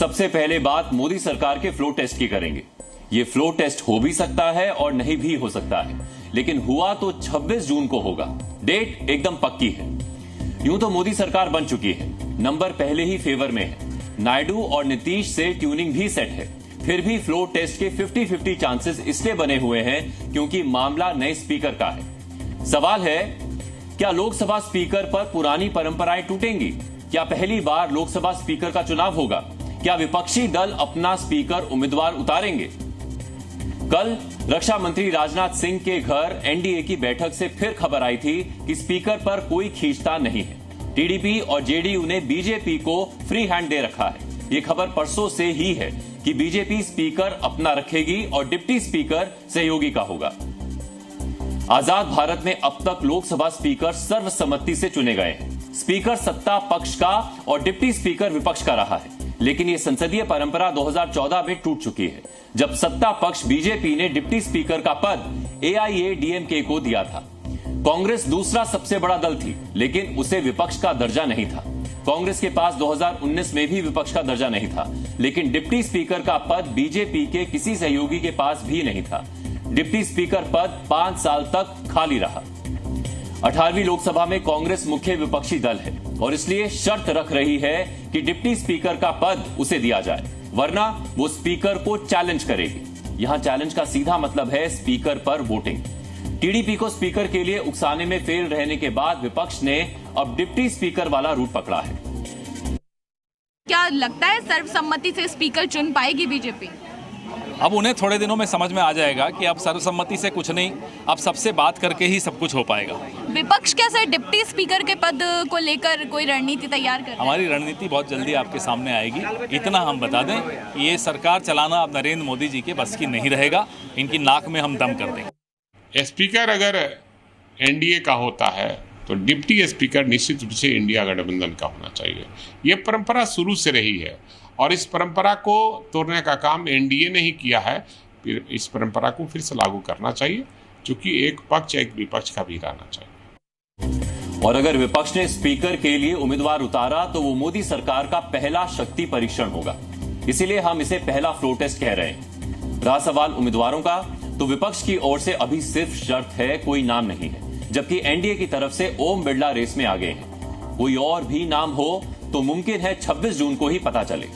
सबसे पहले बात मोदी सरकार के फ्लो टेस्ट की करेंगे। ये फ्लो टेस्ट हो भी सकता है और नहीं भी हो सकता है, लेकिन हुआ तो 26 जून को होगा। डेट एकदम पक्की है। यूं तो मोदी सरकार बन चुकी है, नंबर पहले ही फेवर में है। नायडू और नीतीश से ट्यूनिंग भी सेट है। फिर भी फ्लो टेस्ट के 50-50 चांसेस इसलिए बने हुए हैं क्योंकि मामला नए स्पीकर का है। सवाल है, क्या लोकसभा स्पीकर पर पुरानी परंपराएं टूटेंगी? क्या पहली बार लोकसभा स्पीकर का चुनाव होगा? क्या विपक्षी दल अपना स्पीकर उम्मीदवार उतारेंगे? कल रक्षा मंत्री राजनाथ सिंह के घर एनडीए की बैठक से फिर खबर आई थी कि स्पीकर पर कोई खींचतान नहीं है। टीडीपी और जेडीयू ने बीजेपी को फ्री हैंड दे रखा है। ये खबर परसों से ही है कि बीजेपी स्पीकर अपना रखेगी और डिप्टी स्पीकर सहयोगी का होगा। आजाद भारत में अब तक लोकसभा स्पीकर सर्वसम्मति से चुने गए हैं। स्पीकर सत्ता पक्ष का और डिप्टी स्पीकर विपक्ष का रहा है, लेकिन यह संसदीय परंपरा 2014 में टूट चुकी है, जब सत्ता पक्ष बीजेपी ने डिप्टी स्पीकर का पद एआईएडीएमके को दिया था। कांग्रेस दूसरा सबसे बड़ा दल थी, लेकिन उसे विपक्ष का दर्जा नहीं था। कांग्रेस के पास 2019 में भी विपक्ष का दर्जा नहीं था, लेकिन डिप्टी स्पीकर का पद बीजेपी के किसी सहयोगी के पास भी नहीं था। डिप्टी स्पीकर पद 5 साल तक खाली रहा। 18वीं लोकसभा में कांग्रेस मुख्य विपक्षी दल है और इसलिए शर्त रख रही है कि डिप्टी स्पीकर का पद उसे दिया जाए, वरना वो स्पीकर को चैलेंज करेगी। यहां चैलेंज का सीधा मतलब है स्पीकर पर वोटिंग। टीडीपी को स्पीकर के लिए उकसाने में फेल रहने के बाद विपक्ष ने अब डिप्टी स्पीकर वाला रूट पकड़ा है। क्या लगता है सर्वसम्मति से स्पीकर चुन पाएगी बीजेपी? अब उन्हें थोड़े दिनों में समझ में आ जाएगा कि अब सर्वसम्मति से कुछ नहीं, अब सबसे बात करके ही सब कुछ हो पाएगा। विपक्ष कैसे डिप्टी स्पीकर के पद को लेकर कोई रणनीति तैयार कर? हमारी रणनीति बहुत जल्दी आपके सामने आएगी। इतना हम बता दें, ये सरकार चलाना अब नरेंद्र मोदी जी के बस की नहीं रहेगा। इनकी नाक में हम दम कर देंगे। स्पीकर अगर एनडीए का होता है तो डिप्टी स्पीकर निश्चित रूप से इंडिया गठबंधन का होना चाहिए। ये परंपरा शुरू से रही है और इस परंपरा को तोड़ने का काम एनडीए ने ही किया है। फिर इस परंपरा को फिर से लागू करना चाहिए, क्योंकि एक पक्ष एक विपक्ष का भी रहना चाहिए। और अगर विपक्ष ने स्पीकर के लिए उम्मीदवार उतारा तो वो मोदी सरकार का पहला शक्ति परीक्षण होगा। इसीलिए हम इसे पहला फ्लो टेस्ट कह रहे हैं। रहा सवाल उम्मीदवारों का, तो विपक्ष की ओर से अभी सिर्फ शर्त है, कोई नाम नहीं है, जबकि एनडीए की तरफ से ओम बिरला रेस में आगे हैं। कोई और भी नाम हो तो मुमकिन है 26 जून को ही पता चले।